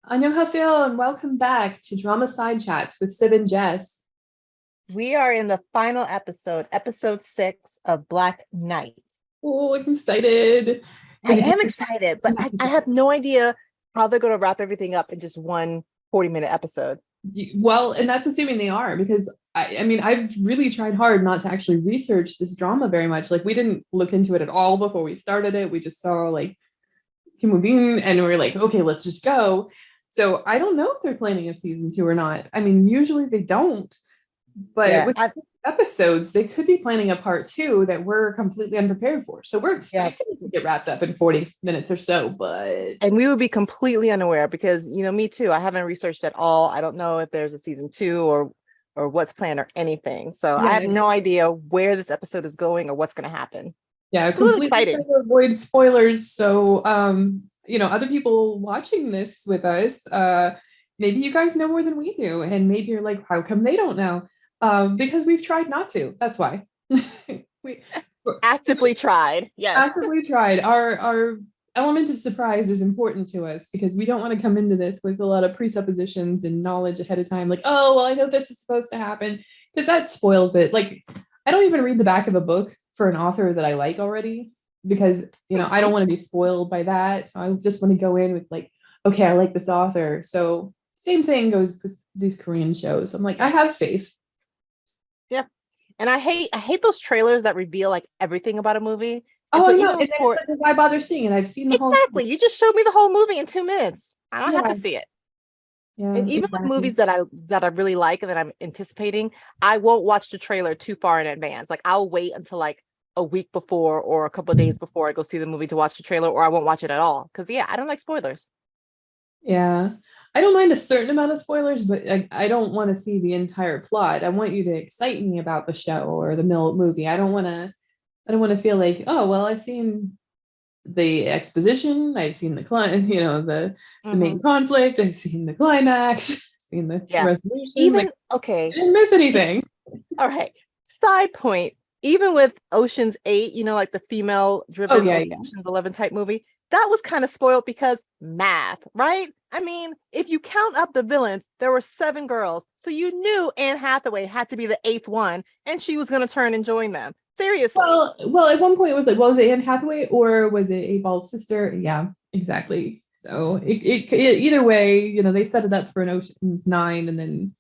Annyeonghaseyo and welcome back to Drama Side Chats with Syb and Jess. We are in the final episode, episode 6 of Black Knight. Oh, I'm excited. I am excited, but I have no idea how they're going to wrap everything up in just one 40-minute episode. Well, and that's assuming they are, because I mean, I've really tried hard not to actually research this drama very much. Like, we didn't look into it at all before we started it. We just saw like Kim Woo Bin and we were like, okay, let's just go. So I don't know if they're planning a season 2 or not. I mean, usually they don't. But with episodes, they could be planning a part 2 that we're completely unprepared for. So we're expecting it to get wrapped up in 40 minutes or so, and we would be completely unaware because, me too, I haven't researched at all. I don't know if there's a season 2 or what's planned or anything. So I have no idea where this episode is going or what's going to happen. Yeah, completely trying to avoid spoilers. So other people watching this with us, maybe you guys know more than we do, and maybe you're like, how come they don't know? Because we've tried not to. That's why. we actively tried. Yes. Actively tried. Our element of surprise is important to us because we don't want to come into this with a lot of presuppositions and knowledge ahead of time. Like, oh, well, I know this is supposed to happen, because that spoils it. Like, I don't even read the back of a book for an author that I like already, because I don't want to be spoiled by that. So I just want to go in with like, okay, I like this author. So same thing goes with these Korean shows. I'm like, I have faith. Yeah. And I hate those trailers that reveal like everything about a movie. And so no, and then it's like, why bother seeing it? I've seen the whole exactly. You just showed me the whole movie in 2 minutes. I don't have to see it. Yeah, and even with movies that I really like and that I'm anticipating, I won't watch the trailer too far in advance. Like, I'll wait until like a week before or a couple of days before I go see the movie to watch the trailer, or I won't watch it at all. Because I don't like spoilers. Yeah, I don't mind a certain amount of spoilers, but I don't want to see the entire plot. I want you to excite me about the show or the movie. I don't want to feel like, oh, well, I've seen the exposition, I've seen the the main conflict, I've seen the climax, I've seen the resolution. Even okay, I didn't miss anything. All right. Side point. Even with Ocean's 8, like the female driven Ocean's 11 type movie, that was kind of spoiled because math, right? I mean, if you count up the villains, there were 7 girls. So you knew Anne Hathaway had to be the 8th one, and she was going to turn and join them. Seriously. Well, at one point it was like, well, was it Anne Hathaway or was it A Ball's sister? Yeah, exactly. So it either way, they set it up for an Ocean's 9 and then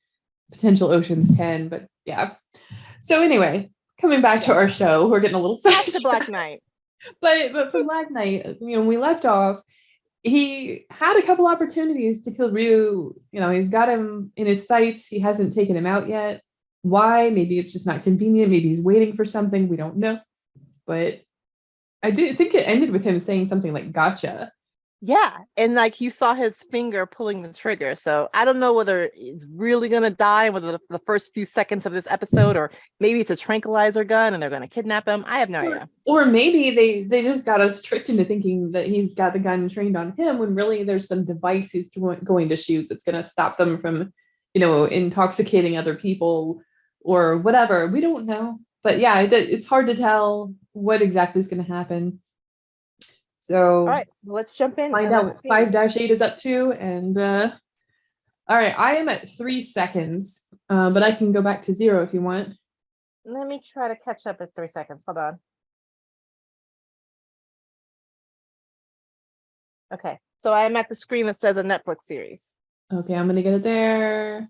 potential Ocean's 10. But yeah. So anyway, coming back to our show, we're getting a little back to Black Knight. But for Black Knight, we left off. He had a couple opportunities to kill Ryu. He's got him in his sights. He hasn't taken him out yet. Why? Maybe it's just not convenient. Maybe he's waiting for something. We don't know. But I did think it ended with him saying something like, gotcha. Yeah. And like you saw his finger pulling the trigger. So I don't know whether it's really going to die within the first few seconds of this episode, or maybe it's a tranquilizer gun and they're going to kidnap him. I have no idea. Or maybe they just got us tricked into thinking that he's got the gun trained on him when really there's some device he's going to shoot that's going to stop them from, intoxicating other people or whatever. We don't know. But yeah, it's hard to tell what exactly is going to happen. So all right, well, let's jump in. Find out what 5-8 is up to. And all right, I am at 3 seconds, but I can go back to 0 if you want. Let me try to catch up at 3 seconds. Hold on. Okay, so I'm at the screen that says a Netflix series. Okay, I'm gonna get it there.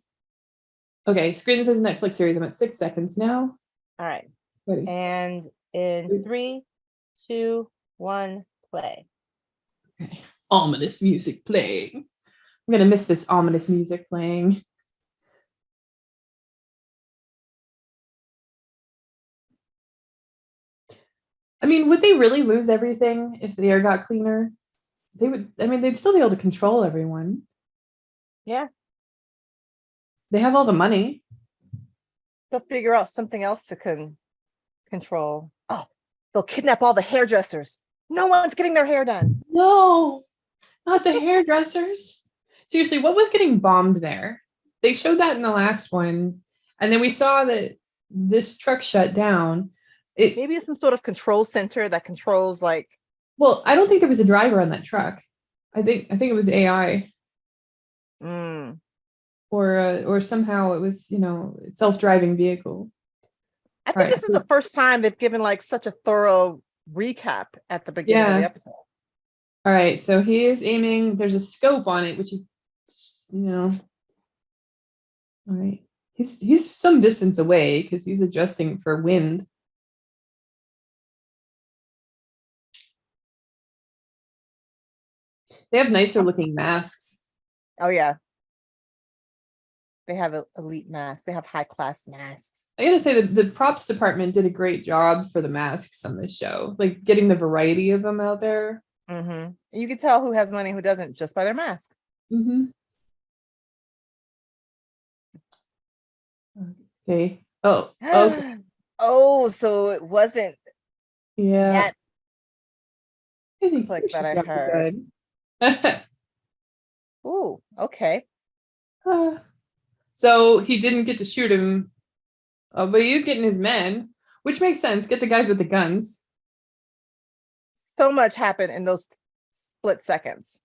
Okay, screen says Netflix series. I'm at 6 seconds now. All right. Ready. And in 3, 2, 1, play. Okay. Ominous music playing. I'm gonna miss this ominous music playing. I mean, would they really lose everything if the air got cleaner? They would. I mean, they'd still be able to control everyone. Yeah. They have all the money. They'll figure out something else to control. Oh, they'll kidnap all the hairdressers. No one's getting their hair done. No, not the hairdressers. Seriously, what was getting bombed there? They showed that in the last one. And then we saw that this truck shut down. Maybe it's some sort of control center that controls like. Well, I don't think there was a driver on that truck. I think it was AI. Mm. or somehow it was, self-driving vehicle. I All think right. this is the first time they've given like such a thorough recap at the beginning of the Yeah. episode. All right. So he is aiming. There's a scope on it, which is, all right. He's some distance away because he's adjusting for wind. They have nicer looking masks. Oh yeah. They have elite masks. They have high class masks. I gotta say that the props department did a great job for the masks on this show, like getting the variety of them out there. Mm-hmm. You can tell who has money, who doesn't, just by their mask. Mm-hmm. Okay. Oh, okay. Oh, so it wasn't Yeah. that I think click that she I got heard. good. Ooh, okay. So he didn't get to shoot him, but he is getting his men, which makes sense. Get the guys with the guns. So much happened in those split seconds.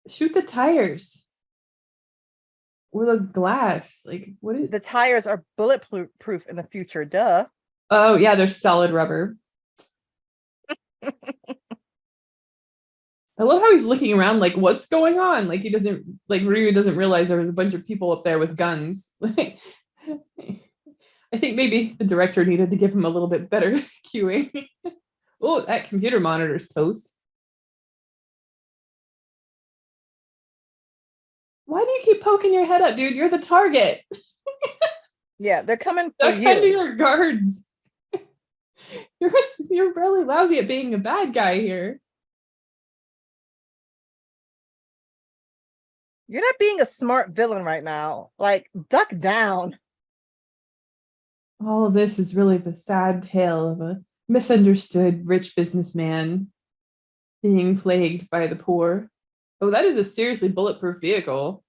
Shoot the tires or the glass. Like, what is? The tires are bulletproof in the future, duh. Oh yeah, they're solid rubber. I love how he's looking around like, what's going on? Like he doesn't, like Ryu doesn't realize there was a bunch of people up there with guns. Like, I think maybe the director needed to give him a little bit better cueing. Oh, that computer monitor's toast. Why do you keep poking your head up, dude? You're the target. Yeah, they're coming for Duck under you. your guards. You're you're really lousy at being a bad guy here. You're not being a smart villain right now. Like, duck down. All of this is really the sad tale of a misunderstood rich businessman being plagued by the poor. Oh, that is a seriously bulletproof vehicle.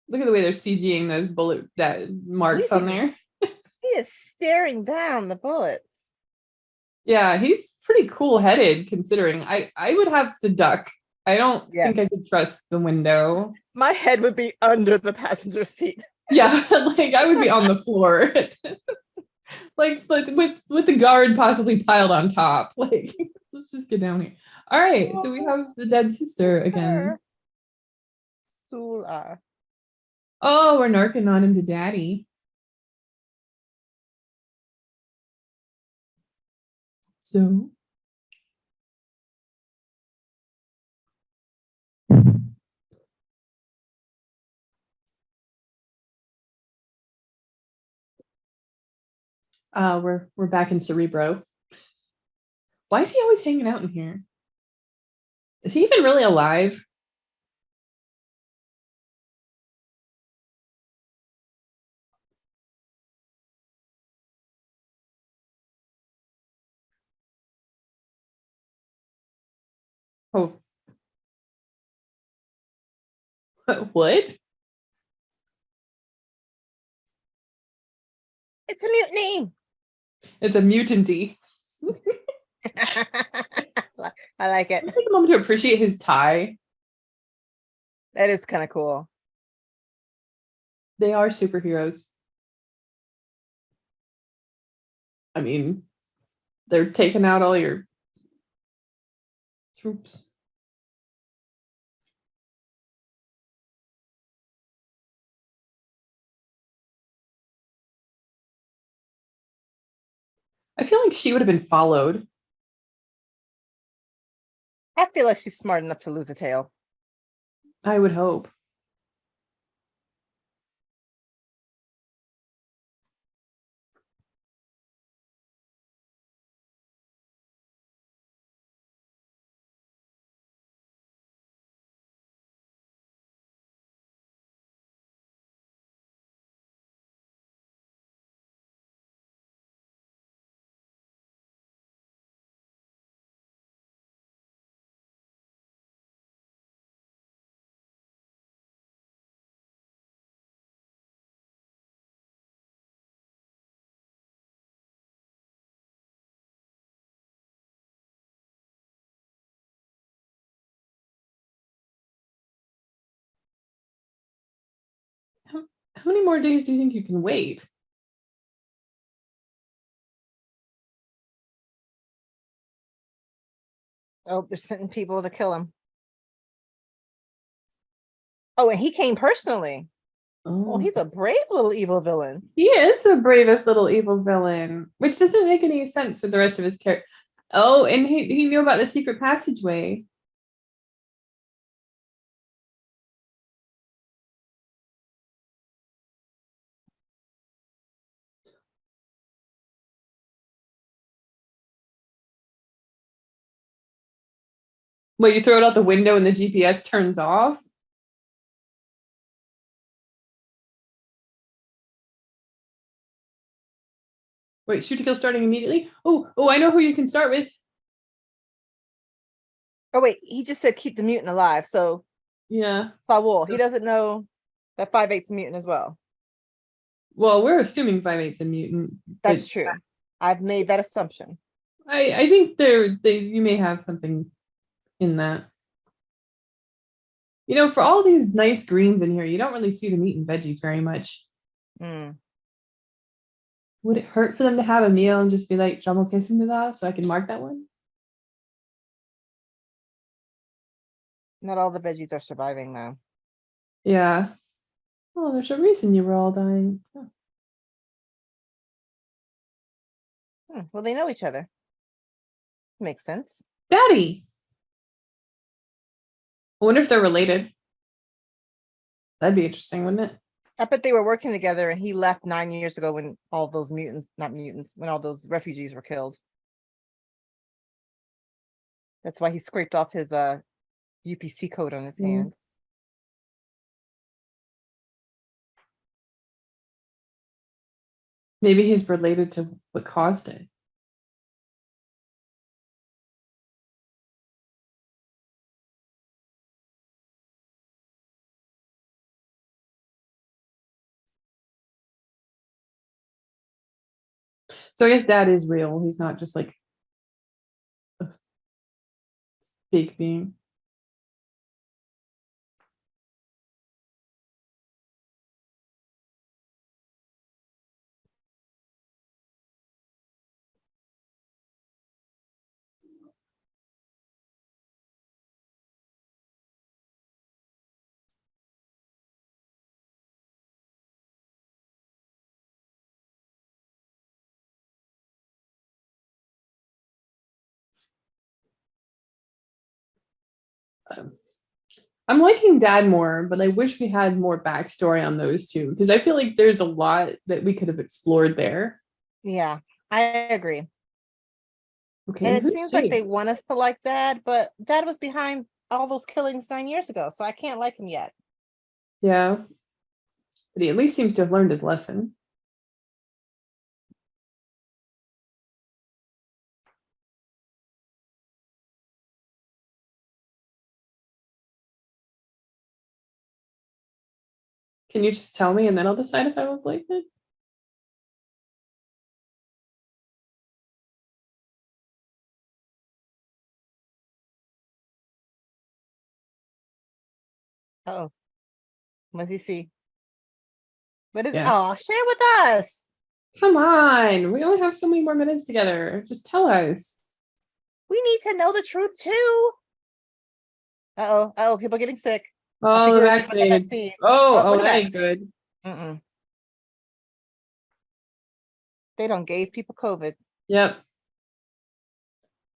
Look at the way they're CGing those bullet that marks on there. He is staring down the bullets. Yeah, he's pretty cool headed considering. I would have to duck. I don't think I could trust the window. My head would be under the passenger seat. Yeah, like I would be on the floor. Like with the guard possibly piled on top. Like, let's just get down here. All right, so we have the dead sister again. Sula. Oh, we're narking on him to daddy. So we're back in Cerebro. Why is he always hanging out in here? Is he even really alive? Oh, what? It's a mutiny. It's a mutanty. I like it. Take a moment to appreciate his tie. That is kind of cool. They are superheroes. I mean, they're taking out all your troops. I feel like she would have been followed. I feel like she's smart enough to lose a tail. I would hope. How many more days do you think you can wait? Oh, they're sending people to kill him. Oh, and he came personally. Oh, he's a brave little evil villain. He is the bravest little evil villain, which doesn't make any sense for the rest of his character. Oh, and he knew about the secret passageway. Wait, you throw it out the window and the GPS turns off? Wait, shoot to kill starting immediately? Oh, I know who you can start with. Oh, wait, he just said keep the mutant alive. So, yeah. Saul, he doesn't know that 5/8's a mutant as well. Well, we're assuming 5/8's a mutant. That's true. I've made that assumption. I think you may have something in that. For all these nice greens in here, you don't really see the meat and veggies very much. Mm. Would it hurt for them to have a meal and just be like double kissing to that so I can mark that one? Not all the veggies are surviving though. Yeah. Oh, there's a reason you were all dying. Oh. Well, they know each other. Makes sense. Daddy. I wonder if they're related. That'd be interesting, wouldn't it? I bet they were working together and he left 9 years ago when all those when all those refugees were killed. That's why he scraped off his UPC code on his hand. Maybe he's related to what caused it. So I guess dad is real. He's not just like a fake being. I'm liking dad more, but I wish we had more backstory on those two because I feel like there's a lot that we could have explored there. Yeah, I agree. Okay, And and it who's seems like she? they want us to like dad, but dad was behind all those killings 9 years ago, so I can't like him yet. Yeah, but he at least seems to have learned his lesson. Can you just tell me and then I'll decide if I will believe it? Oh, what does he see? What is Yeah. Oh, share with us. Come on. We only have so many more minutes together. Just tell us. We need to know the truth too. People getting sick. Oh, the vaccinated. Vaccine. Oh, Look at that that. ain't good. They don't gave people COVID. Yep.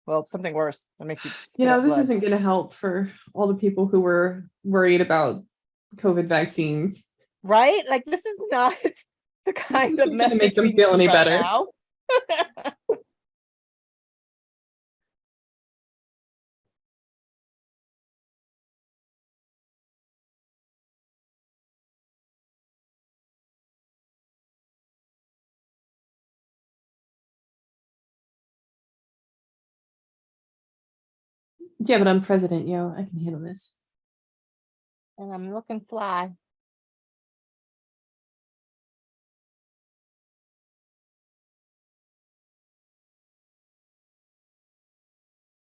Well, something worse that makes you spit up This blood. isn't going to help for all the people who were worried about COVID vaccines. Right? Like this is not the kind This of isn't going to message make them we feel need any right better. now. Yeah, but I'm president, I can handle this. And I'm looking fly.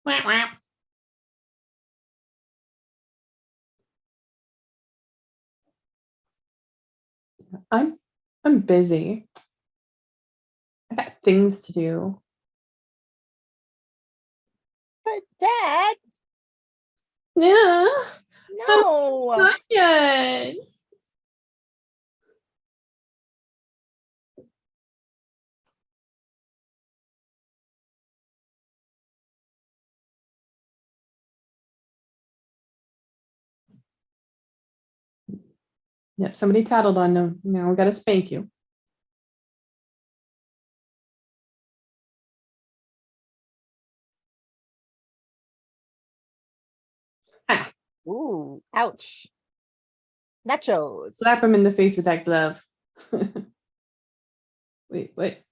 Wah, wah. I'm busy. I got things to do. But Dad, Yeah. no. Not yet. Yep, somebody tattled on them. Now we gotta spank you. Ah, Ooh, ouch. Nachos. slap him in the face with that glove. Wait, wait.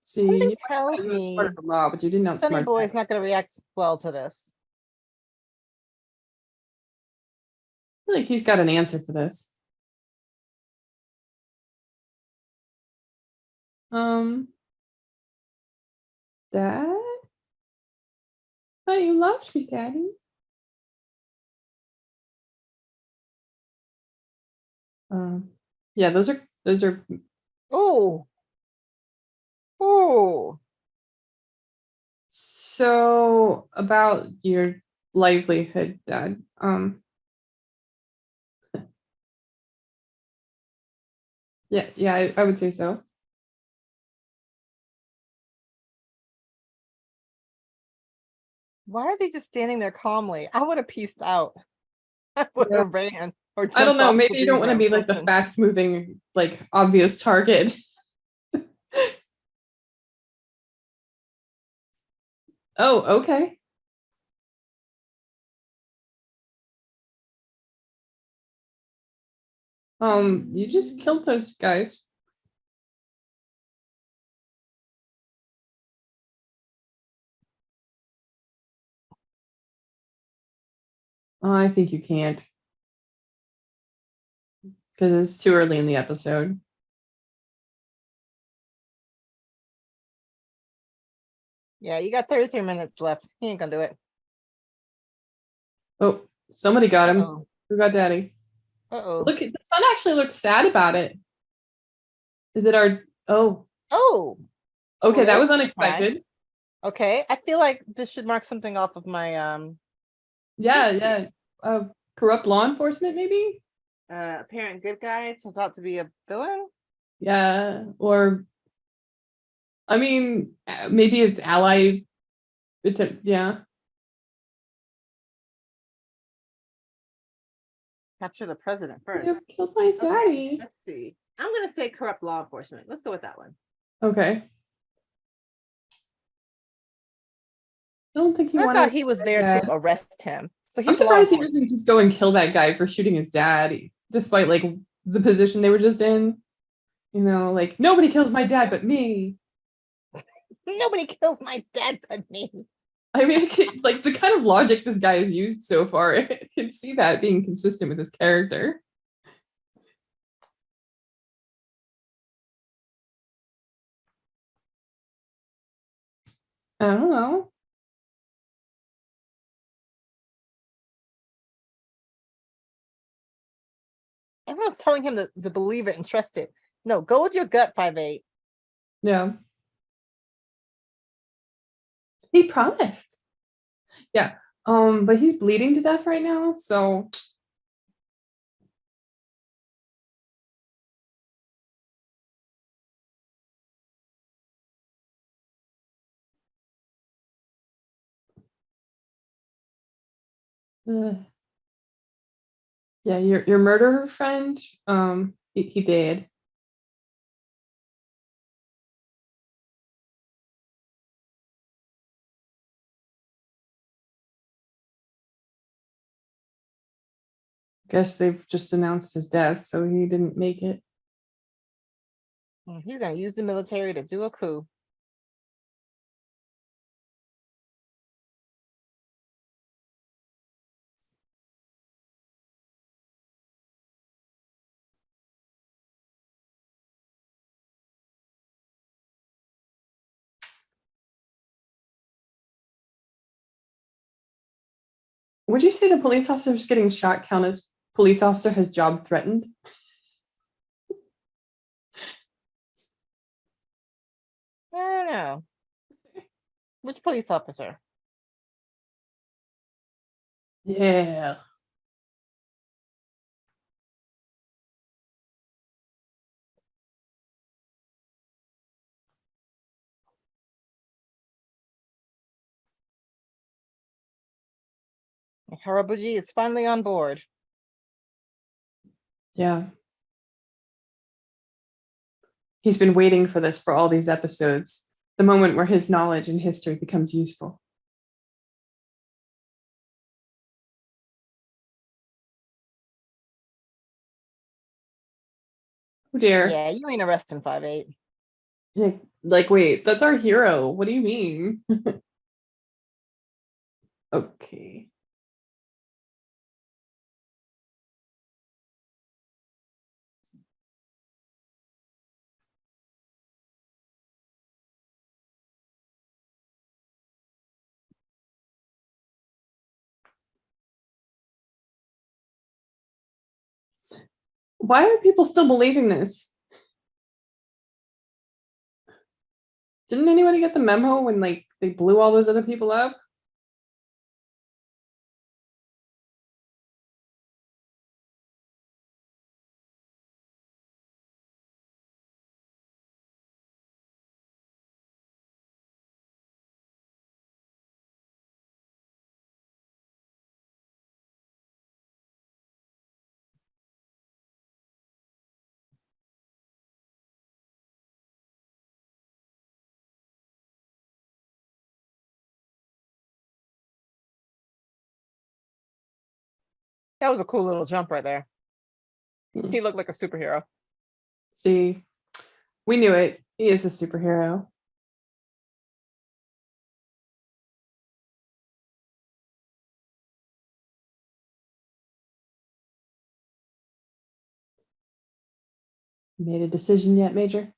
See, Something you tells were smart me of the law, but you didn't Sunny outsmart Boy that. is not going to react well to this. I feel like he's got an answer for this. Um, Dad? Oh, you loved me, Daddy. Yeah, those are Ooh, ooh. so about your livelihood, Dad. Yeah, I would say so. Why are they just standing there calmly? I would have pieced out. I would Yeah. have ran or I don't jumped know. off Maybe you don't Sabrina want to or be like the something. fast moving, like obvious target. Oh, okay. You just killed those guys. I think you can't because it's too early in the episode. Yeah, you got 33 minutes left. He ain't gonna do it. Oh, somebody got him. Uh-oh. Who got Daddy? Uh-oh. Look, the son actually looks sad about it. Is it our? Oh, Oh, okay, well, that there's was a surprise. unexpected. Okay, I feel like this should mark something off of my Yeah, list here. yeah. Corrupt law enforcement, maybe. Apparent good guy turns out to be a villain. Yeah, or I mean, maybe it's ally. Yeah. Capture the president Yep, first. killed my Okay, daddy. let's see. I'm gonna say corrupt law enforcement. Let's go with that one. Okay. I don't think he I thought wanted he was there that. to arrest him. So I'm he's law surprised he enforcement. doesn't just go and kill that guy for shooting his dad, despite like the position they were just in. You know, like nobody kills my dad but me. Nobody kills my dad but me. I mean, like the kind of logic this guy has used so far, I can see that being consistent with his character. I don't know. Everyone's telling him to believe it and trust it. No, go with your gut, 5'8". Yeah. He promised. Yeah. But he's bleeding to death right now, so yeah, your murderer friend, he did. Guess they've just announced his death, so he didn't make it. He's gonna use the military to do a coup. Would you say the police officers getting shot count as police officer has job threatened? I don't know. Which police officer? Yeah. Harabuji is finally on board. Yeah. He's been waiting for this for all these episodes, the moment where his knowledge and history becomes useful. Oh dear. Yeah, you ain't arresting 5'8". Like, wait, that's our hero. What do you mean? Okay. Why are people still believing this? Didn't anybody get the memo when like they blew all those other people up? That was a cool little jump right there. He looked like a superhero. See, we knew it. He is a superhero. Made a decision yet, Major?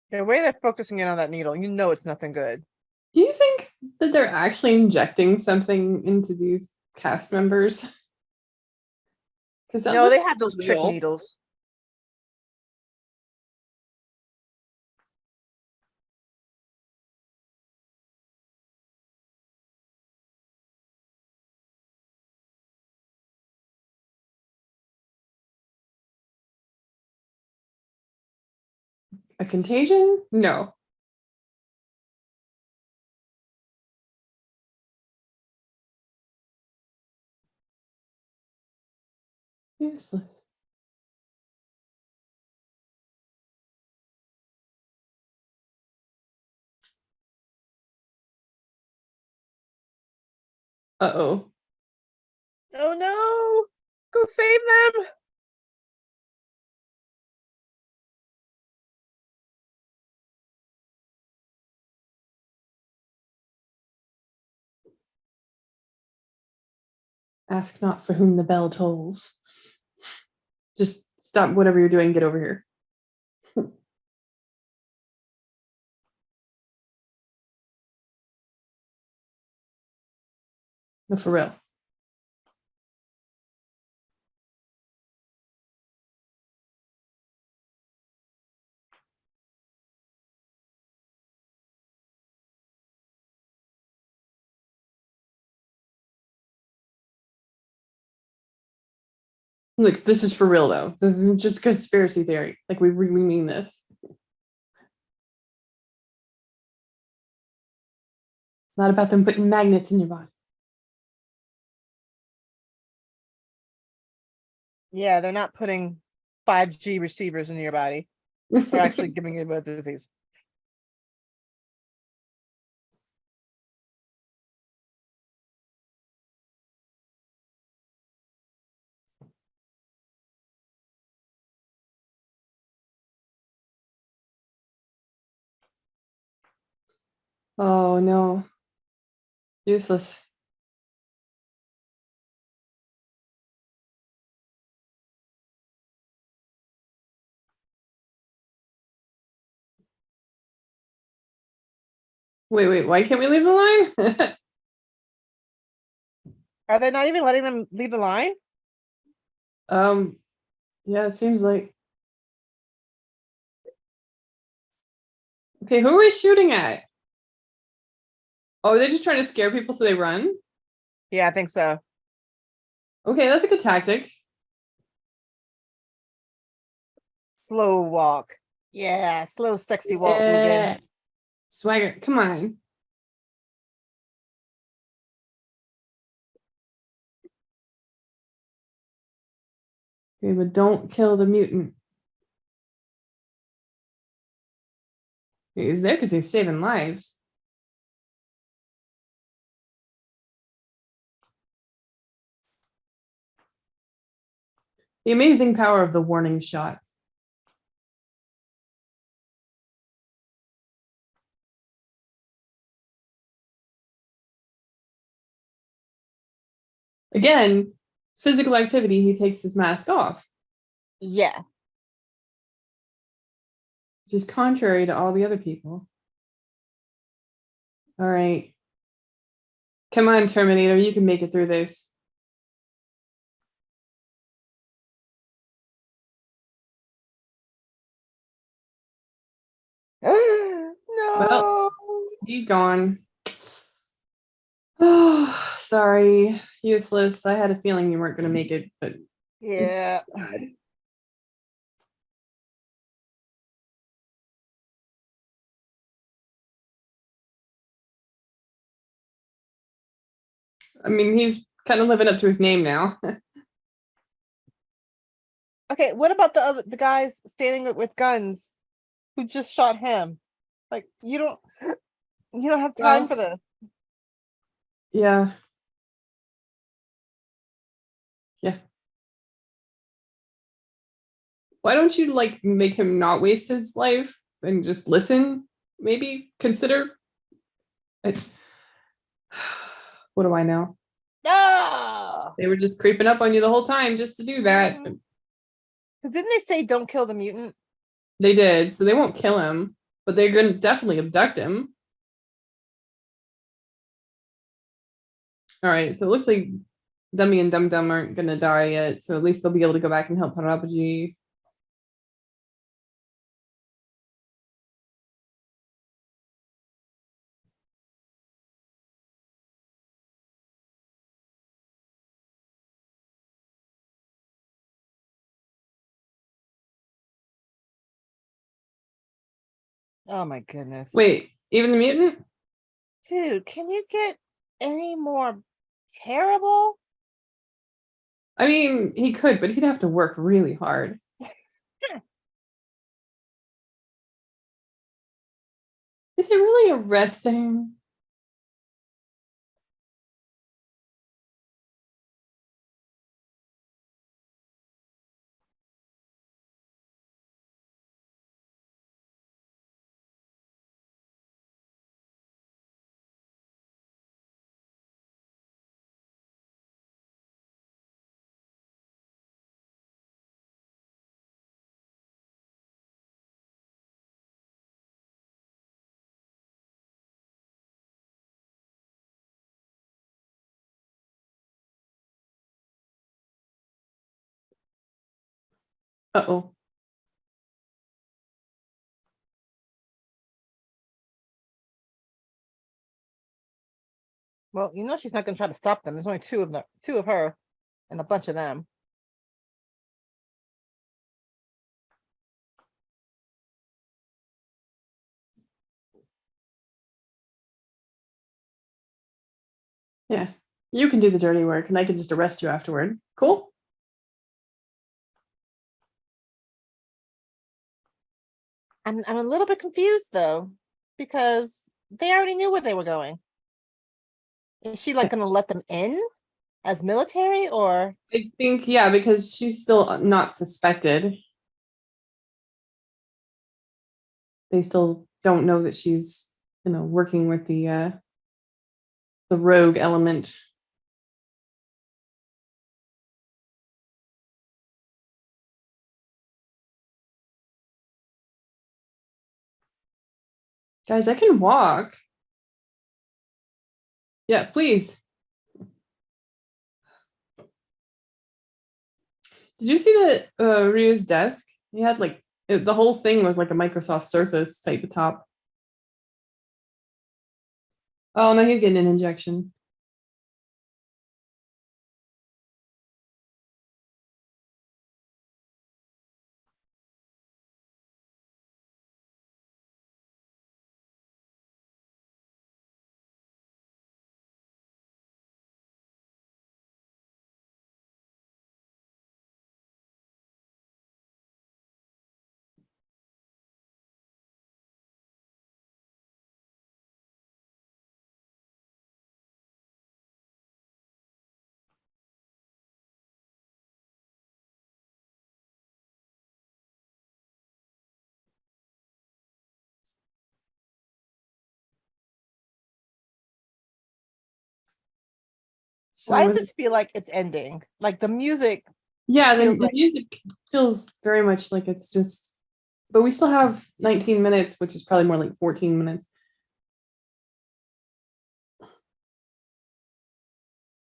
The way they're focusing in on that needle, you know it's nothing good. Do you think that they're actually injecting something into these cast members? Because that No, they looks have those trick real. needles. A contagion? No. Useless. Uh-oh. Oh no! Go save them! Ask not for whom the bell tolls. Just stop whatever you're doing, get over here. No, for real. Look, this is for real though. This isn't just conspiracy theory. Like we really mean this. Not about them putting magnets in your body. Yeah, they're not putting 5G receivers in your body. They're actually giving you a disease. Oh no. Useless. Wait, why can't we leave the line? Are they not even letting them leave the line? um, yeah, it seems like. Okay, who are we shooting at? Oh, are they just trying to scare people so they run? Yeah, I think so. Okay, that's a good tactic. Slow walk. Yeah, slow, sexy walk, Ruben. Yeah. Swagger, come on. Okay, but don't kill the mutant. He's there because he's saving lives. The amazing power of the warning shot. Again, physical activity, he takes his mask off, Yeah. which is contrary to all the other people. All right. Come on, Terminator, you can make it through this. Well, No. he's gone. Oh, sorry. Useless. I had a feeling you weren't going to make it, but it's Yeah. bad. I mean, he's kind of living up to his name now. Okay, what about the guys standing with guns who just shot him? Like you don't have time Well, for this. yeah. Yeah. Why don't you like make him not waste his life and just listen? Maybe consider it. What do I know? No. They were just creeping up on you the whole time just to do that. Because didn't they say don't kill the mutant? They did, so they won't kill him, but they're gonna definitely abduct him. All right, so it looks like Dummy and Dum Dum aren't gonna die yet, so at least they'll be able to go back and help Harabaji. Oh my goodness. Wait, even the mutant? Dude, can you get any more terrible? I mean, he could, but he'd have to work really hard. Is it really arresting? Uh-oh. Well, you know she's not gonna try to stop them. There's only two of her and a bunch of them. Yeah. You can do the dirty work and I can just arrest you afterward. Cool? I'm a little bit confused though, because they already knew where they were going. Is she like gonna let them in as military or I think, yeah, because she's still not suspected. They still don't know that she's working with the rogue element. Guys, I can walk. Yeah, please. Did you see that Ryu's desk? He had like the whole thing was like a Microsoft Surface type top. Oh no, he's getting an injection. Why does So this feel like it's ending? Like the music yeah, the feels like music feels very much like it's just, but we still have 19 minutes, which is probably more like 14 minutes.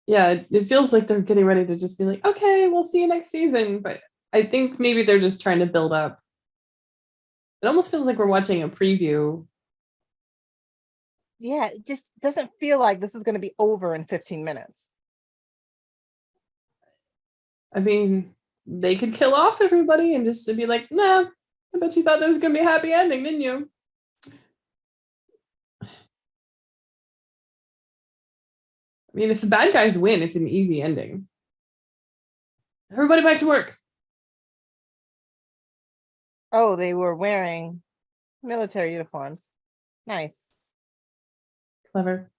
Yeah, it feels like they're getting ready to just be like, okay, we'll see you next season. But I think maybe they're just trying to build up. It almost feels like we're watching a preview. yeah, it just doesn't feel like this is going to be over in 15 minutes. I mean, they could kill off everybody and just be like, nah, I bet you thought there was gonna be a happy ending, didn't you? I mean, if the bad guys win, it's an easy ending. Everybody back to work. Oh, they were wearing military uniforms. Nice. Clever.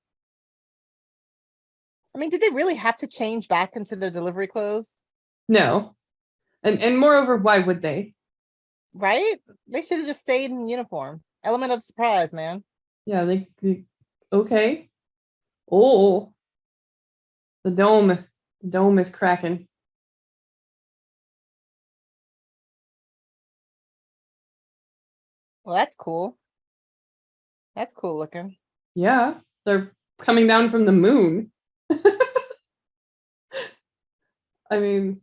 I mean, did they really have to change back into their delivery clothes? No. And moreover, why would they? Right? They should have just stayed in uniform. Element of surprise, man. Yeah, they okay. Oh, the dome is cracking. Well, that's cool. That's cool looking. Yeah, they're coming down from the moon. I mean,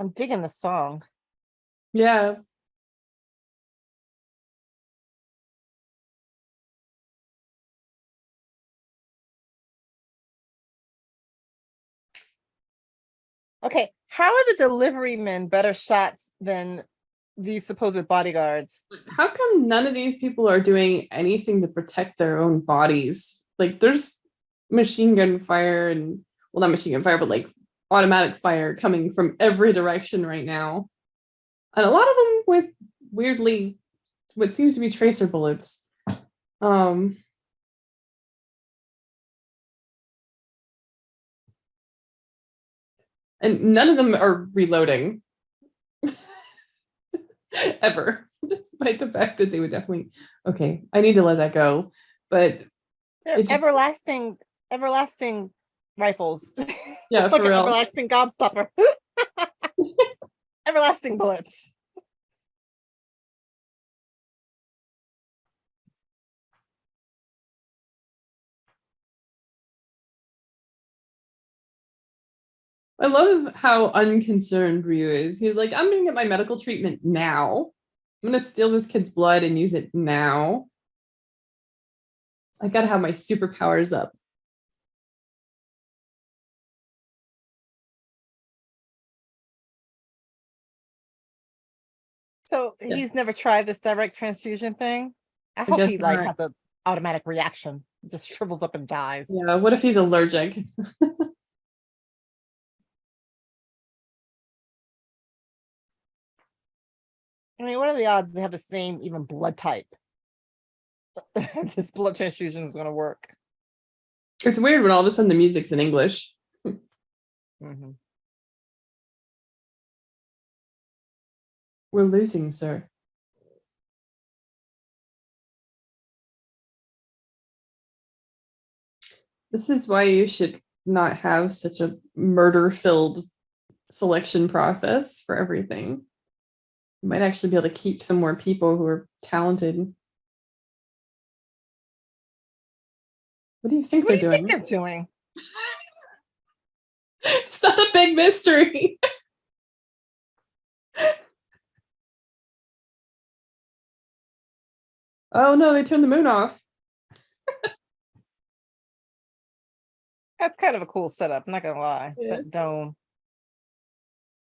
I'm digging the song. yeah. Okay, how are the delivery men better shots than these supposed bodyguards? How come none of these people are doing anything to protect their own bodies? Like, there's machine gun fire and, well, not machine gun fire, but like automatic fire coming from every direction right now. And a lot of them with weirdly what seems to be tracer bullets. Um, and none of them are reloading ever, despite the fact that they would definitely. Okay, I need to let that go, but They're it just, everlasting rifles. yeah, Like for an real. everlasting gobstopper. Everlasting bullets. I love how unconcerned Ryu is. He's like, I'm gonna get my medical treatment now. I'm gonna steal this kid's blood and use it now. I gotta have my superpowers up. So Yeah, he's never tried this direct transfusion thing. I I hope guess he like not. has a automatic reaction, just shrivels up and dies. Yeah, what if he's allergic? I mean, what are the odds they have the same even blood type? This blood transfusion is going to work. It's weird when all of a sudden the music's in English. Mhm. We're losing, sir. This is why you should not have such a murder-filled selection process for everything. You might actually be able to keep some more people who are talented. What do you think What they're do you doing? think they're doing? It's not a big mystery. Oh no, they turned the moon off. That's kind of a cool setup, I'm not gonna lie. Yeah. That dome.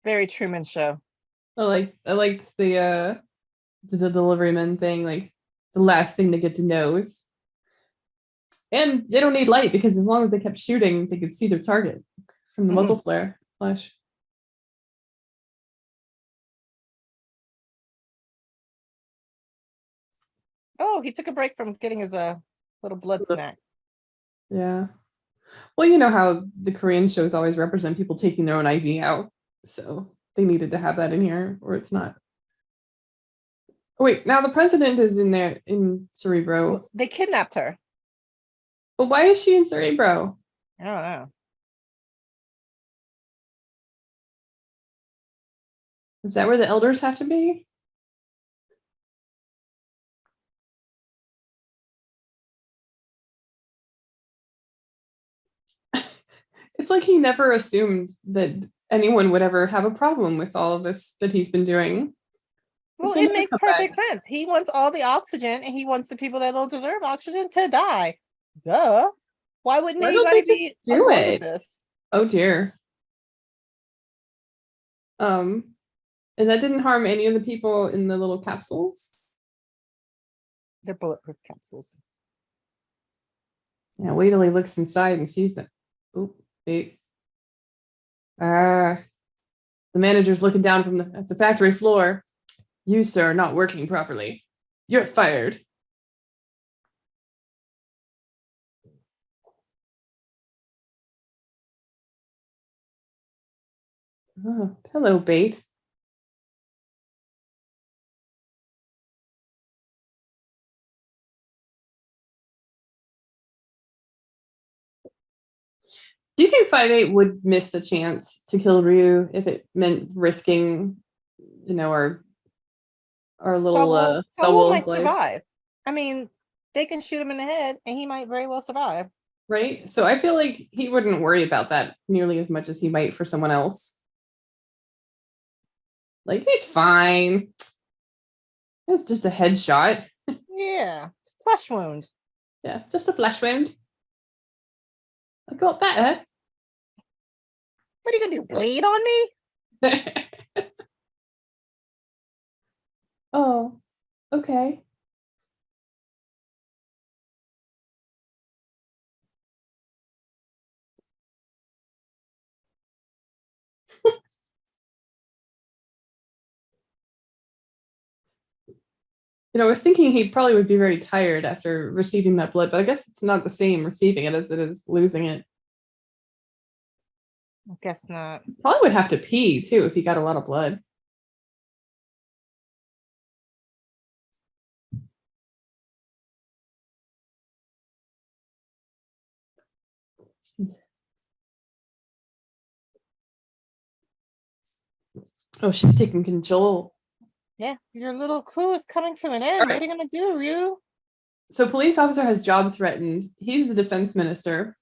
Very Truman Show. I liked the deliveryman thing, like the last thing they get to know is, and they don't need light because as long as they kept shooting, they could see their target from the muzzle flare flash. Oh, he took a break from getting his little blood snack. Yeah. Well, you know how the Korean shows always represent people taking their own IV out. So they needed to have that in here, or it's not. Oh, wait, now the president is in there in Cerebro. They kidnapped her. But why is she in Cerebro? I don't know. Is that where the elders have to be? It's like he never assumed that anyone would ever have a problem with all of this that he's been doing. Well, it makes perfect sense. He wants all the oxygen, and he wants the people that don't deserve oxygen to die. Duh. Why wouldn't anybody be do it? This? Oh dear. And that didn't harm any of the people in the little capsules. They're bulletproof capsules. Yeah, wait till he looks inside and sees them. Oh, wait. The manager's looking down from at the factory floor. You, sir, are not working properly. You're fired. Oh, hello, Bait. Do you think 5-8 would miss the chance to kill Ryu if it meant risking, our little Saul might survive. I mean, they can shoot him in the head, and he might very well survive. Right? So I feel like he wouldn't worry about that nearly as much as he might for someone else. Like, he's fine. It's just a headshot. Yeah, flesh wound. Yeah, it's just a flesh wound. I got better. What are you gonna do? Bleed on me? Oh, okay. I was thinking he probably would be very tired after receiving that blood, but I guess it's not the same receiving it as it is losing it. I guess not. Probably would have to pee too if he got a lot of blood. Oh, she's taking control. Yeah, your little clue is coming to an end. Right. What are you gonna do, Ryu? So police officer has job threatened. He's the defense minister.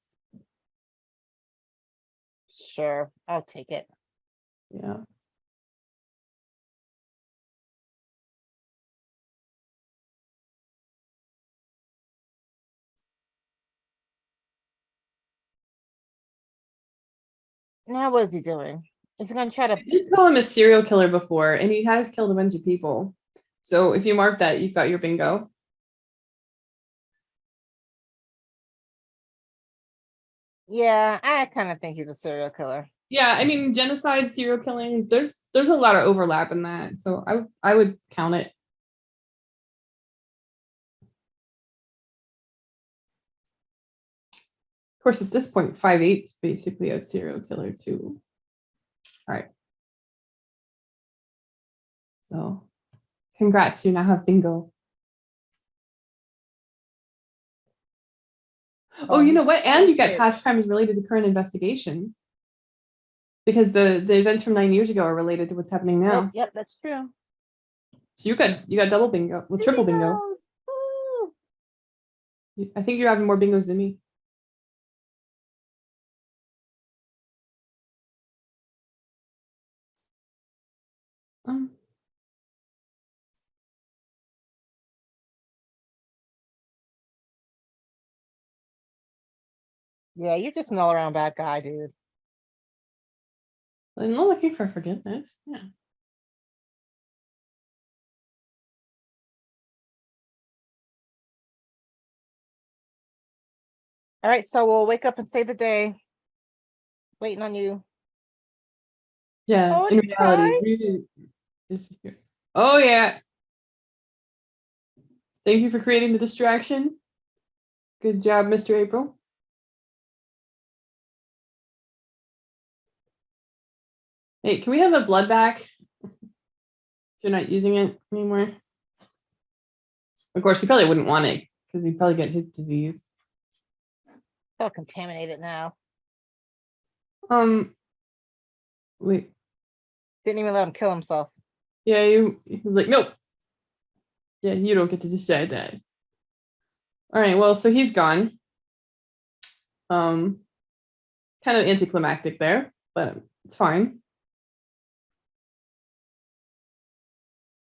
Sure, I'll take it. Yeah. Now what is he doing? Is he gonna try to? I did call him a serial killer before, and he has killed a bunch of people. So if you mark that, you've got your bingo. Yeah, I kind of think he's a serial killer. Yeah, I mean, genocide, serial killing, there's a lot of overlap in that. So I would count it. Of course, at this point, 5'8" is basically a serial killer too. All right. So congrats, you now have bingo. Oh, you know what? And you get past crimes related to current investigation. Because the events from 9 years ago are related to what's happening now. Yep, that's true. So you got double bingo. Well, triple bingo. I think you're having more bingos than me. Yeah, you're just an all-around bad guy, dude. I'm not looking for forgiveness. Yeah. All right, so we'll wake up and save the day. Waiting on you. Yeah, Oh, in reality, oh yeah. Thank you for creating the distraction. Good job, Mr. April. Hey, can we have the blood back? If you're not using it anymore. Of course, you probably wouldn't want it because you'd probably get his disease. So contaminated now. Wait. Didn't even let him kill himself. Yeah, he was like, nope. Yeah, you don't get to decide that. All right, well, so he's gone. Kind of anticlimactic there, but it's fine.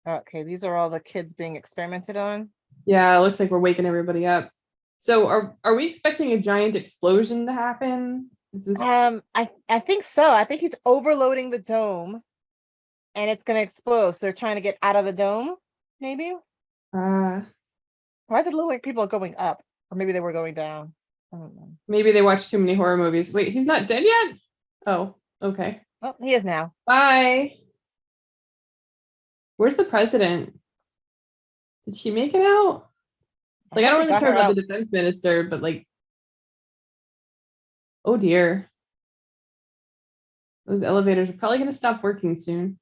Okay, these are all the kids being experimented on. Yeah, it looks like we're waking everybody up. So are we expecting a giant explosion to happen? Is this I think so. I think he's overloading the dome and it's gonna explode. So they're trying to get out of the dome, maybe? Why does it look like people are going up? Or maybe they were going down. I don't know. Maybe they watched too many horror movies. Wait, he's not dead yet? Oh, okay. Oh, he is now. Bye. Where's the president? Did she make it out? Like, I don't really care about the defense minister, but like, oh dear. Those elevators are probably going to stop working soon.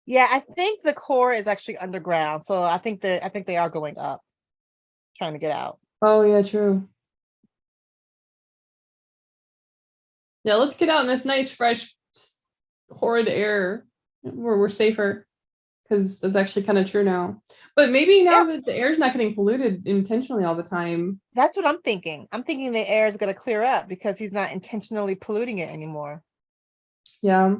Yeah, I think the core is actually underground. So I think they are going up, trying to get out. Oh yeah, true. Yeah, let's get out in this nice, fresh, horrid air where we're safer. Because that's actually kind of true now. But maybe now that the air is not getting polluted intentionally all the time. That's what I'm thinking. I'm thinking the air is going to clear up because he's not intentionally polluting it anymore. Yeah.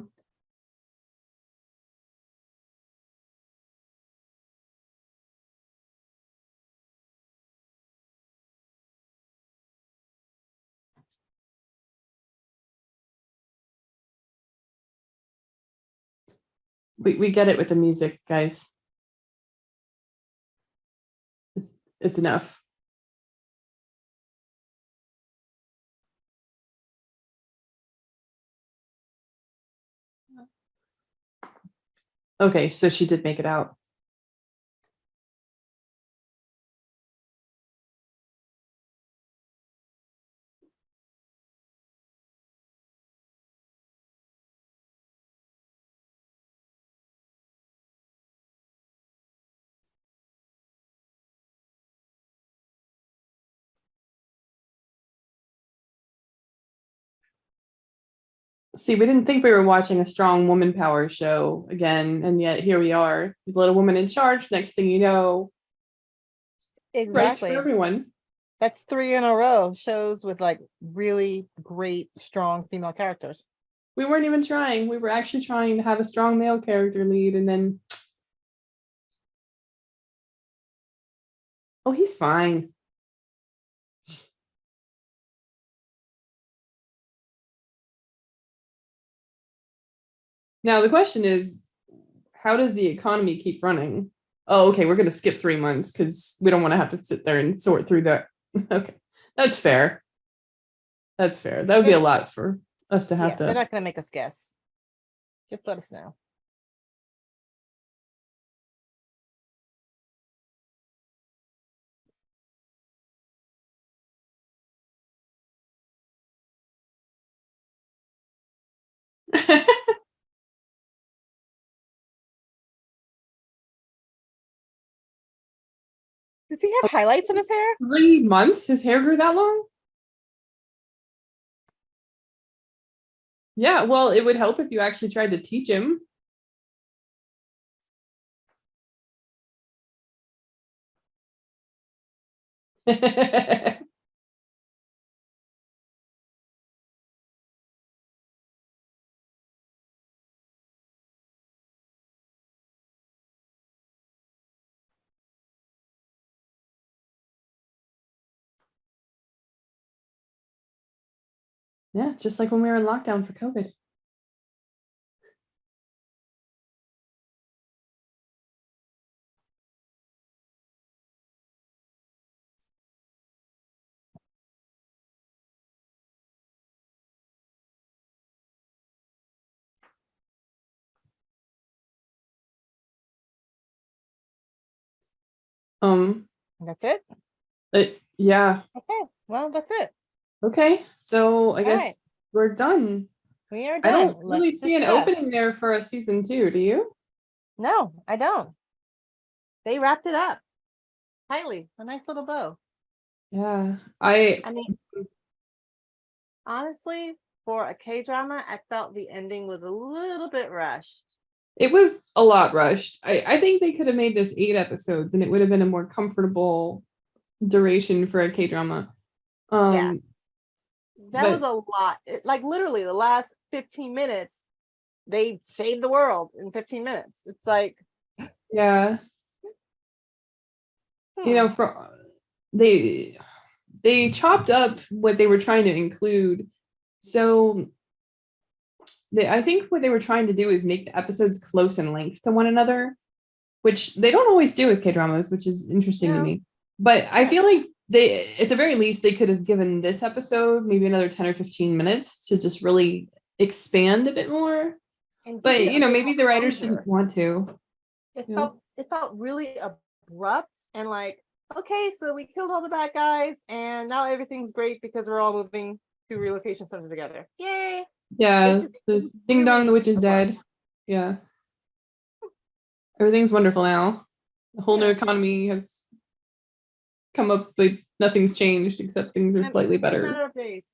We get it with the music, guys. It's enough. Okay, so she did make it out. See, we didn't think we were watching a strong woman power show again, and yet here we are. The little woman in charge. Next thing you know, exactly. Rights for everyone. That's 3 in a row. Shows with like really great, strong female characters. We weren't even trying. We were actually trying to have a strong male character lead, and then oh, he's fine. Now the question is, how does the economy keep running? Oh, okay, we're gonna skip 3 months because we don't want to have to sit there and sort through that. Okay, that's fair. That's fair. That would be a lot for us to have They're to. not going to make us guess. Just let us know. Does he have highlights in his hair? 3 months? His hair grew that long? Yeah, well, it would help if you actually tried to teach him. Yeah, just like when we were in lockdown for COVID. That's it? Yeah. Okay, well, that's it. Okay, so I All guess right, we're done. we are I don't done. really Let's see an discuss. opening there for a season 2, do you? No, I don't. They wrapped it up tightly, a nice little bow. Yeah, I mean, honestly, for a K-drama, I felt the ending was a little bit rushed. it was a lot rushed. I think they could have made this 8 episodes and it would have been a more comfortable duration for a K-drama. Yeah, that was But a lot. Like literally the last 15 minutes, they saved the world in 15 minutes. It's like, yeah, you know, for they they chopped up what they were trying to include. So I think what they were trying to do is make the episodes close in length to one another, which they don't always do with K dramas, which is interesting to me. But I feel like they, at the very least, they could have given this episode maybe another 10 or 15 minutes to just really expand a bit more. But maybe the writers didn't want to. It felt really abrupt and like, okay, so we killed all the bad guys and now everything's great because we're all moving to relocation center together. Yay! Yeah, the ding dong, the witch is dead. Yeah. Everything's wonderful now. The whole new economy has come up, but nothing's changed except things are slightly better. In a matter of days.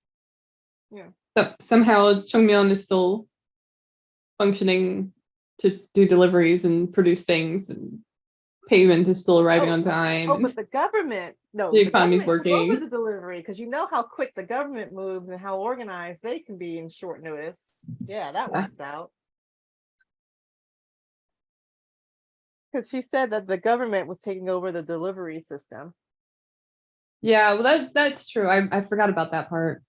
Yeah. So somehow Chongmyeon is still functioning to do deliveries and produce things, and payment is still arriving on time. Oh, but the government, no, the economy's working. Over the delivery because you know how quick the government moves and how organized they can be in short notice. Yeah, that worked out. Because she said that the government was taking over the delivery system. Yeah, well, that's true. I forgot about that part.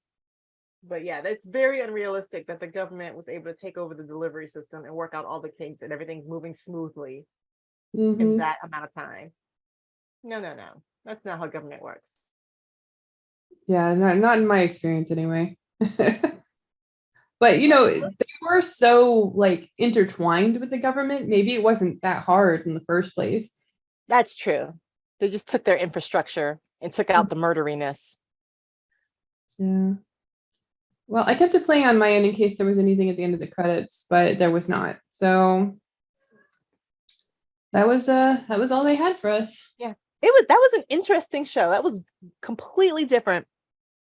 But yeah, it's very unrealistic that the government was able to take over the delivery system and work out all the kinks and everything's moving smoothly in that amount of time. No. That's not how government works. Yeah, not in my experience anyway. But they were so like intertwined with the government. Maybe it wasn't that hard in the first place. That's true. They just took their infrastructure and took out the murderiness. Yeah. Well, I kept it playing on my end in case there was anything at the end of the credits, but there was not. So that was all they had for us. Yeah. That was an interesting show. That was completely different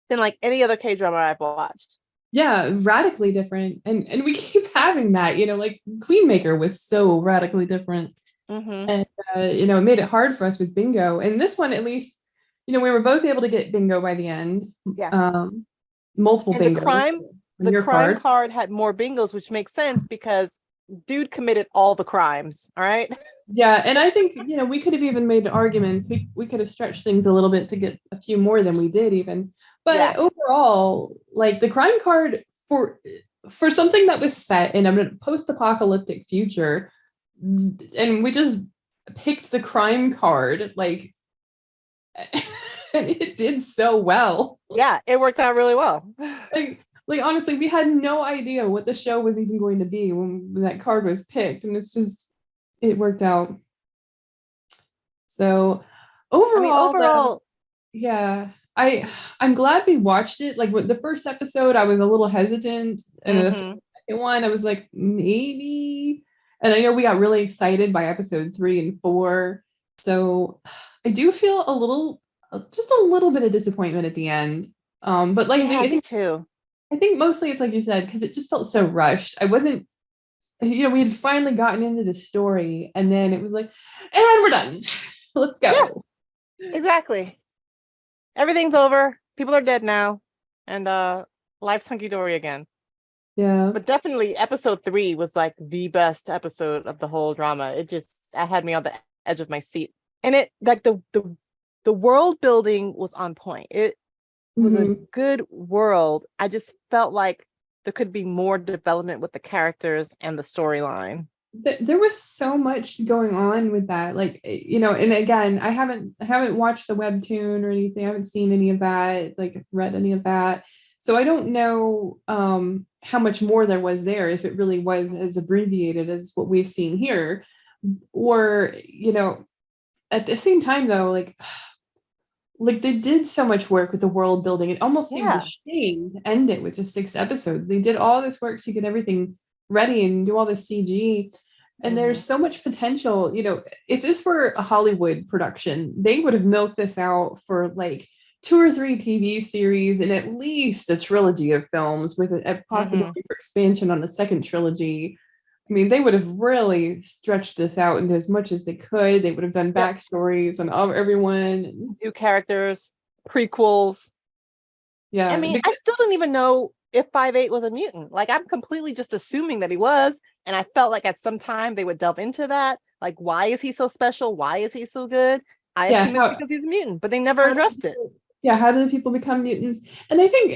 than like any other K-drama I've watched. Yeah, radically different. And we keep having that, like Queenmaker was so radically different. And it made it hard for us with Bingo. And this one, at least, we were both able to get Bingo by the end. Yeah. Multiple and bingos. The crime card had more bingos, which makes sense because dude committed all the crimes. All right. Yeah, and I think we could have even made arguments. We could have stretched things a little bit to get a few more than we did even. But overall, like the crime card for something that was set in a post-apocalyptic future, and we just picked the crime card, like it did so well. Yeah, it worked out really well. Like, Like honestly, we had no idea what the show was even going to be when that card was picked, and it's just it worked out. So I mean, overall, though, overall, yeah, I'm glad we watched it. Like with the first episode, I was a little hesitant, and the mhm. second one, I was like maybe. And I know we got really excited by episode 3 and 4, so I do feel a little, just a little bit of disappointment at the end. But like Yeah, me too. I think mostly it's like you said because it just felt so rushed. I wasn't, we had finally gotten into the story, and then it was like, and we're done. Let's Yeah, go. exactly. Everything's over. People are dead now, and life's hunky dory again. Yeah. But definitely, episode 3 was like the best episode of the whole drama. I had me on the edge of my seat, and it like the world building was on point. It was a Mhm. good world. I just felt like there could be more development with the characters and the storyline. There was so much going on with that, like and again, I haven't watched the webtoon or anything. I haven't seen any of that, like read any of that, so I don't know how much more there was there, if it really was as abbreviated as what we've seen here, or at the same time though, like they did so much work with the world building. It almost seems a Yeah. shame to end it with just 6 episodes. They did all this work to get everything ready and do all this CG. And there's Mhm. so much potential. If this were a Hollywood production, they would have milked this out for like 2 or 3 TV series and at least a trilogy of films with a Mhm. possibility for expansion on a second trilogy. I mean, they would have really stretched this out into as much as they could. They would have done Yep. backstories on everyone. New characters, prequels. I Yeah, mean, I because still didn't even know if 5/8 was a mutant. Like, I'm completely just assuming that he was. And I felt like at some time they would delve into that. Like, why is he so special? Why is he so good? I yeah, assume it's because he's a mutant, but they never how do addressed it. people, yeah, how do the people become mutants? And I think,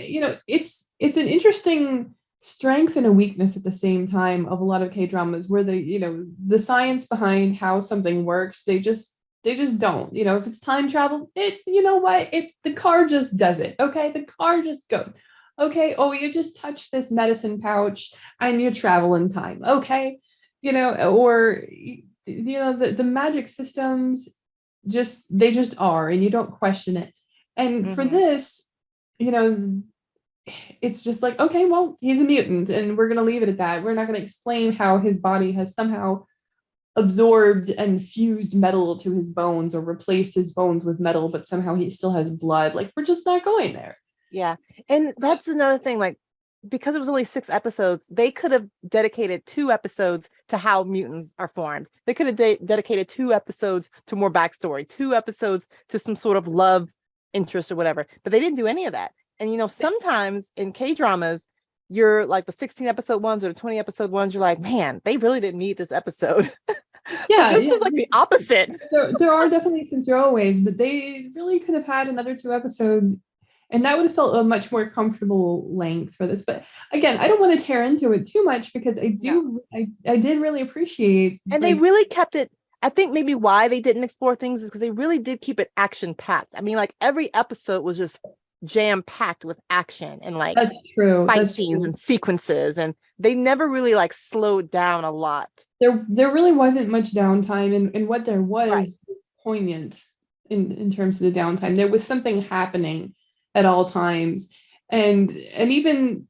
it's an interesting strength and a weakness at the same time of a lot of K dramas where the science behind how something works, they just don't. If it's time travel, the car just does it. Okay, the car just goes. Okay, oh, you just touch this medicine pouch and you travel in time. Okay, or the magic systems, they just are, and you don't question it. And for Hmm. this, you know it's just like, okay, well, he's a mutant and we're going to leave it at that. We're not going to explain how his body has somehow absorbed and fused metal to his bones or replaced his bones with metal, but somehow he still has blood. Like, we're just not going there. Yeah. And that's another thing. Like, because it was only 6 episodes, they could have dedicated 2 episodes to how mutants are formed. They could have dedicated 2 episodes to more backstory, 2 episodes to some sort of love interest or whatever. But they didn't do any of that. And sometimes in K dramas, you're like the 16 episode ones or the 20 episode ones, you're like, man, they really didn't need this episode. But Yeah, this yeah. was like the opposite. There are definitely some throwaways, but they really could have had another 2 episodes, and that would have felt a much more comfortable length for this. But again, I don't want to tear into it too much because No. I did really appreciate, And they like, really kept it. I think maybe why they didn't explore things is because they really did keep it action packed. I mean, like every episode was just jam packed with action and like that's true. fight That's scenes true. and sequences, and they never really like slowed down a lot. There really wasn't much downtime, and what there Right. was poignant in terms of the downtime. There was something happening at all times. And even,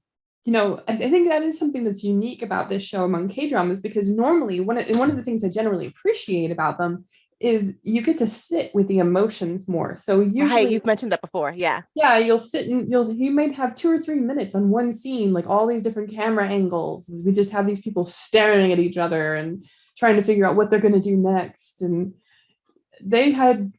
I think that is something that's unique about this show among K dramas, because normally one of the things I generally appreciate about them is you get to sit with the emotions more. So Right. usually, You've mentioned that before. Yeah. yeah, you'll sit and you might have 2 or 3 minutes on one scene, like all these different camera angles, as we just have these people staring at each other and trying to figure out what they're going to do next. And they had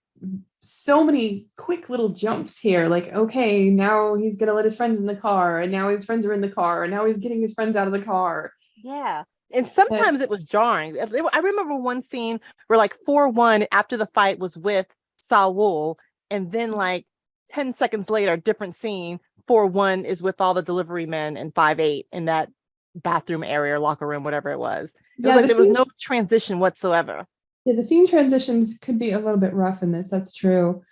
so many quick little jumps here, like, okay, now he's going to let his friends in the car, and now his friends are in the car, and now he's getting his friends out of the car. Yeah. And And sometimes it was jarring. I remember one scene where like 4-1 after the fight was with Saul, and then like 10 seconds later, different scene, 4-1 is with all the delivery men and 5/8 in that bathroom area, or locker room, whatever it was. It was yeah, like there was no transition whatsoever. the scene transitions could be a little bit rough in this, that's true.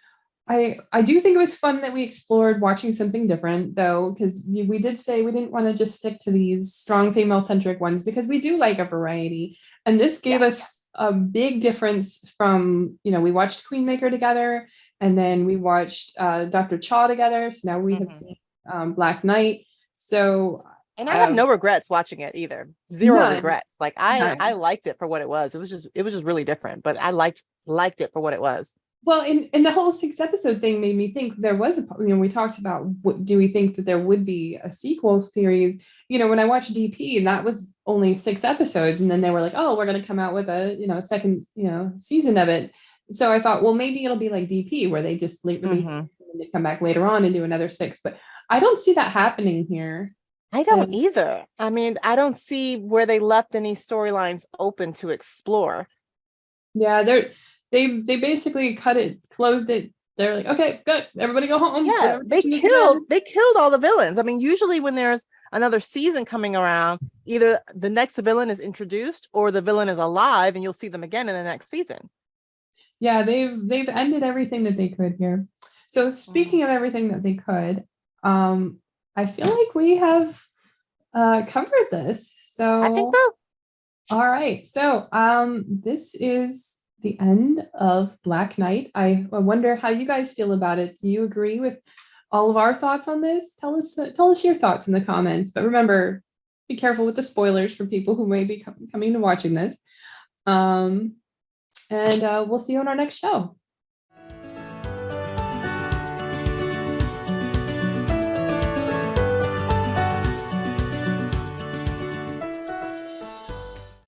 I do think it was fun that we explored watching something different, though, because we did say we didn't want to just stick to these strong female centric ones because we do like a variety. And this gave us a big difference from, we watched Queenmaker together, and then we watched Dr. Chaw together. So now we have seen Black Knight. So and I have no regrets watching it either. Zero regrets. Like I liked it for what it was. It was just really different, but I liked it for what it was. Well, in the whole 6 episode thing made me think there was we talked about what do we think that there would be a sequel series. When I watched DP, that was only 6 episodes, and then they were like, oh, we're going to come out with a second season of it. So I thought, well, maybe it'll be like DP where they just release and they come back later on and do another 6, but I don't see that happening here. I don't either. I mean, I don't see where they left any storylines open to explore. Yeah, they basically closed it. They're like, okay, good, everybody go home. Yeah, they killed all the villains. I mean, usually when there's another season coming around, either the next villain is introduced or the villain is alive and you'll see them again in the next season. Yeah, they've ended everything that they could here. So speaking of everything that they could, I feel like we have covered this. So I think so. All right. So this is the end of Black Knight. I wonder how you guys feel about it. Do you agree with all of our thoughts on this? Tell us your thoughts in the comments. But remember, be careful with the spoilers for people who may be coming to watching this. And we'll see you on our next show.